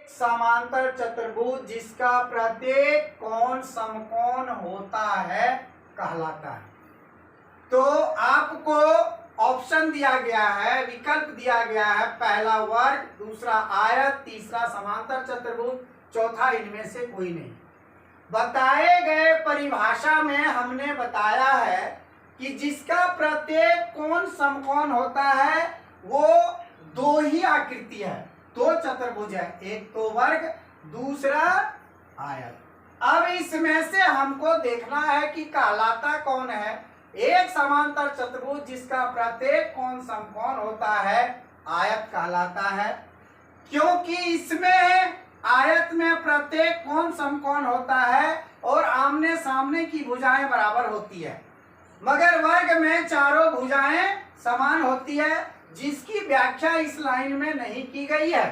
समांतर चतुर्भुज जिसका प्रत्येक कोण समकोण होता है कहलाता है। तो आपको ऑप्शन दिया गया है, विकल्प दिया गया है, पहला वर्ग, दूसरा आयत, तीसरा समांतर चतुर्भुज, चौथा इनमें से कोई नहीं। बताए गए परिभाषा में हमने बताया है कि जिसका प्रत्येक कोण समकोण होता है वो दो ही आकृति है, दो चतुर्भुज है, एक तो वर्ग, दूसरा आयत। अब इसमें से हमको देखना है कि कहलाता कौन है। एक समांतर चतुर्भुज जिसका प्रत्येक कोण समकोण होता है आयत कहलाता है, क्योंकि इसमें आयत में प्रत्येक कोण समकोण होता है और आमने सामने की भुजाएं बराबर होती है, मगर वर्ग में चारों भुजाएं समान होती है, जिसकी व्याख्या इस लाइन में नहीं की गई है।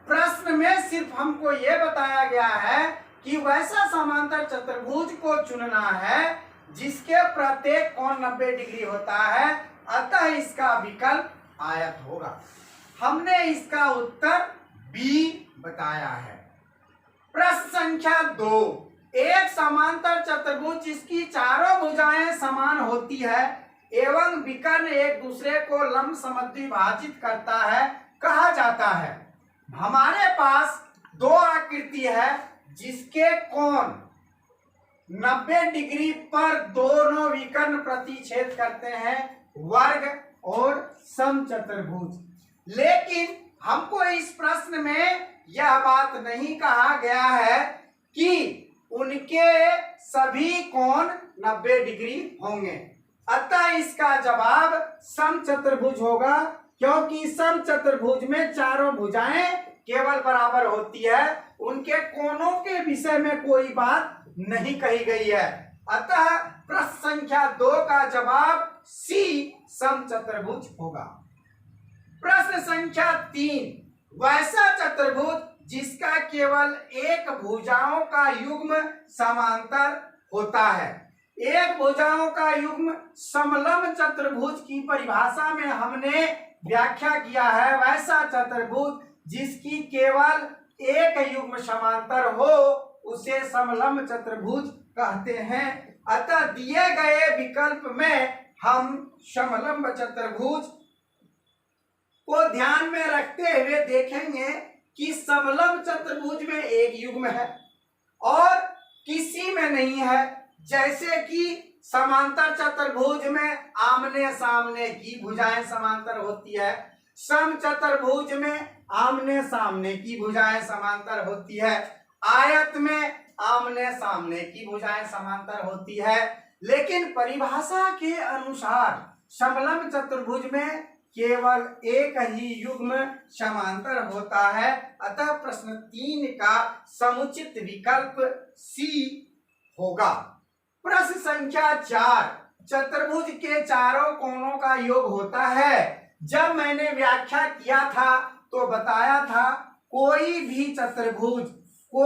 प्रश्न में सिर्फ हमको यह बताया गया है कि वैसा समांतर चतुर्भुज को चुनना है जिसके प्रत्येक कोण 90 डिग्री होता है, अतः इसका विकल्प आयत होगा। हमने इसका उत्तर बी बताया है। प्रश्न संख्या 2, एक समांतर चतुर्भुज जिसकी चारों भुजाएं समान होती है एवं विकर्ण एक दूसरे को लंब समद्विभाजित करता है कहा जाता है। हमारे पास दो आकृति है जिसके कोण 90 डिग्री पर दोनों विकर्ण प्रतिच्छेद करते हैं, वर्ग और समचतुर्भुज। लेकिन हमको इस प्रश्न में यह बात नहीं कहा गया है कि उनके सभी कोण 90 डिग्री होंगे, अतः इसका जवाब समचतुर्भुज होगा, क्योंकि समचतुर्भुज में चारों भुजाएं केवल बराबर होती है, उनके कोणों के विषय में कोई बात नहीं कही गई है। अतः प्रश्न संख्या 2 का जवाब सी समचतुर्भुज होगा। प्रश्न संख्या 3, वैसा चतुर्भुज जिसका केवल एक भुजाओं का युग्म समांतर होता है। एक भुजाओं का युग्म समलंब चतुर्भुज की परिभाषा में हमने व्याख्या किया है, वैसा चतुर्भुज जिसकी केवल एक युग्म समांतर हो उसे समलंब चतुर्भुज कहते हैं। अतः दिए गए विकल्प में हम समलंब चतुर्भुज को ध्यान में रखते हुए देखेंगे कि समलंब चतुर्भुज में एक युग्म है और किसी में नहीं है, जैसे कि समांतर चतुर्भुज में आमने सामने की भुजाएं समांतर होती है, समचतुर्भुज में आमने सामने की भुजाएं समांतर होती है, आयत में आमने सामने की भुजाएं समांतर होती है। लेकिन परिभाषा के अनुसार समलंब चतुर्भुज में केवल एक ही युग्म समांतर होता है, अतः प्रश्न 3 का समुचित विकल्प सी होगा। प्रश्न संख्या 4, चतुर्भुज के चारों कोणों का योग होता है। जब मैंने व्याख्या किया था तो बताया था कोई भी चतुर्भुज को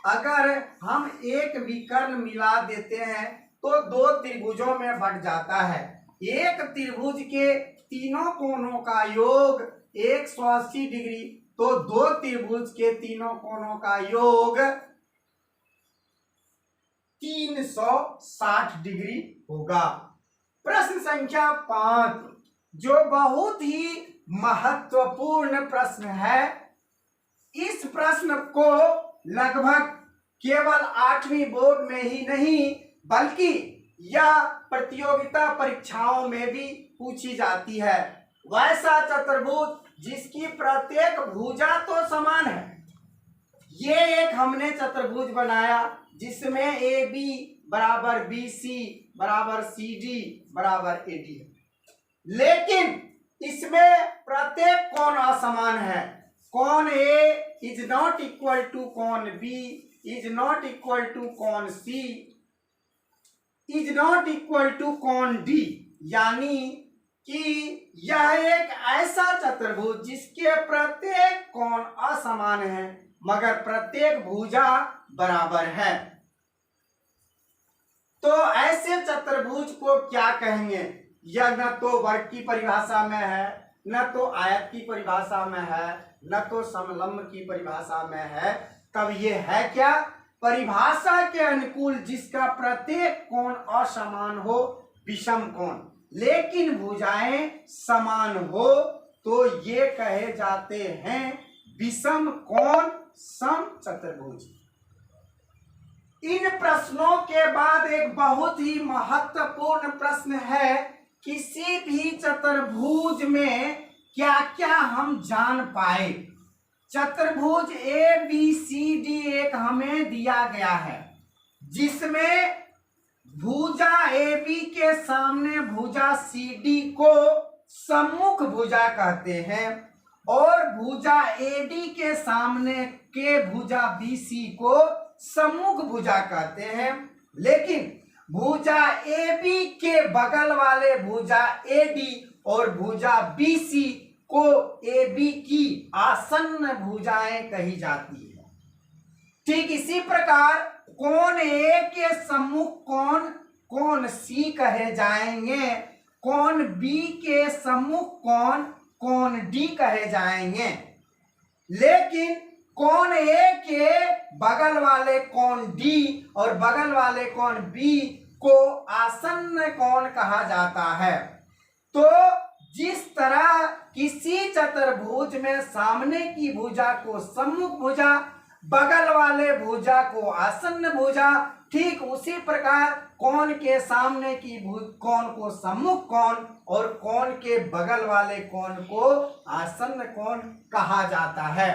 अगर हम एक विकर्ण मिला देते हैं तो दो त्रिभुजों में बंट जाता है। एक त्रिभुज के तीनों कोणों का योग 180 डिग्री, तो दो त्रिभुज के तीनों कोणों का योग 360 डिग्री होगा। प्रश्न संख्या 5, जो बहुत ही महत्वपूर्ण प्रश्न है, इस प्रश्न को लगभग केवल 8वीं बोर्ड में ही नहीं बल्कि यह प्रतियोगिता परीक्षाओं में भी पूछी जाती है। वैसा चतुर्भुज जिसकी प्रत्येक भुजा तो समान है। ये एक हमने चतुर्भुज बनाया जिसमें ए बी बराबर बी सी बराबर सी डी बराबर ए डी, लेकिन इसमें प्रत्येक कोण असमान है। कोण A is not equal to कोण B, is not equal to कोण C, is not equal to कोण डी, यानी कि यह एक ऐसा चतुर्भुज जिसके प्रत्येक कोण असमान है मगर प्रत्येक भुजा बराबर है। तो ऐसे चतुर्भुज को क्या कहेंगे? यह न तो वर्ग की परिभाषा में है, न तो आयत की परिभाषा में है, न तो समलंब की परिभाषा में है, तब ये है क्या? परिभाषा के अनुकूल जिसका प्रत्येक कोण असमान हो, विषम कोण, लेकिन भुजाएं समान हो, तो ये कहे जाते हैं विषम कोण सम चतुर्भुज। इन प्रश्नों के बाद एक बहुत ही महत्वपूर्ण प्रश्न है, किसी भी चतुर्भुज में क्या क्या हम जान पाए। चतुर्भुज ए बी सी डी एक हमें दिया गया है, जिसमें भुजा ए बी के सामने भुजा सी डी को सम्मुख भुजा कहते हैं और भुजा ए डी के सामने के भुजा बी सी को सम्मुख भुजा कहते हैं। लेकिन भुजा ए बी के बगल वाले भुजा ए डी और भुजा बी सी को ए बी की आसन्न भुजाएं कही जाती है। ठीक इसी प्रकार कोण ए के सम्मुख कोण कोण सी कहे जाएंगे, कोण बी के सम्मुख कोण कोण डी कहे जाएंगे। लेकिन कोण ए के बगल वाले कोण डी और बगल वाले कोण बी को आसन्न कोण कहा जाता है। तो जिस तरह किसी चतुर्भुज में सामने की भुजा को सम्मुख भुजा, बगल वाले भुजा को आसन्न भुजा, ठीक उसी प्रकार कोण के सामने की कोण को सम्मुख कोण और कोण के बगल वाले कोण को आसन्न कोण कहा जाता है।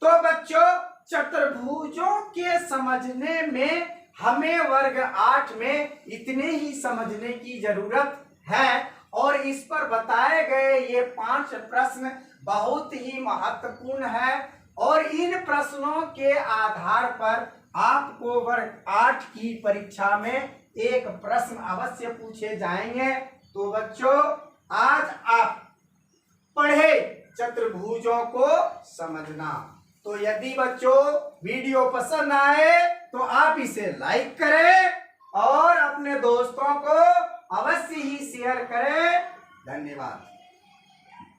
तो बच्चों, चतुर्भुजों के समझने में हमें वर्ग 8 में इतने ही समझने की जरूरत है और इस पर बताए गए ये 5 प्रश्न बहुत ही महत्वपूर्ण है और इन प्रश्नों के आधार पर आपको वर्ग 8 की परीक्षा में एक प्रश्न अवश्य पूछे जाएंगे। तो बच्चों, आज आप पढ़े चतुर्भुजों को समझना। तो यदि बच्चों वीडियो पसंद आए तो आप इसे लाइक करें और अपने दोस्तों को अवश्य ही शेयर करें। धन्यवाद।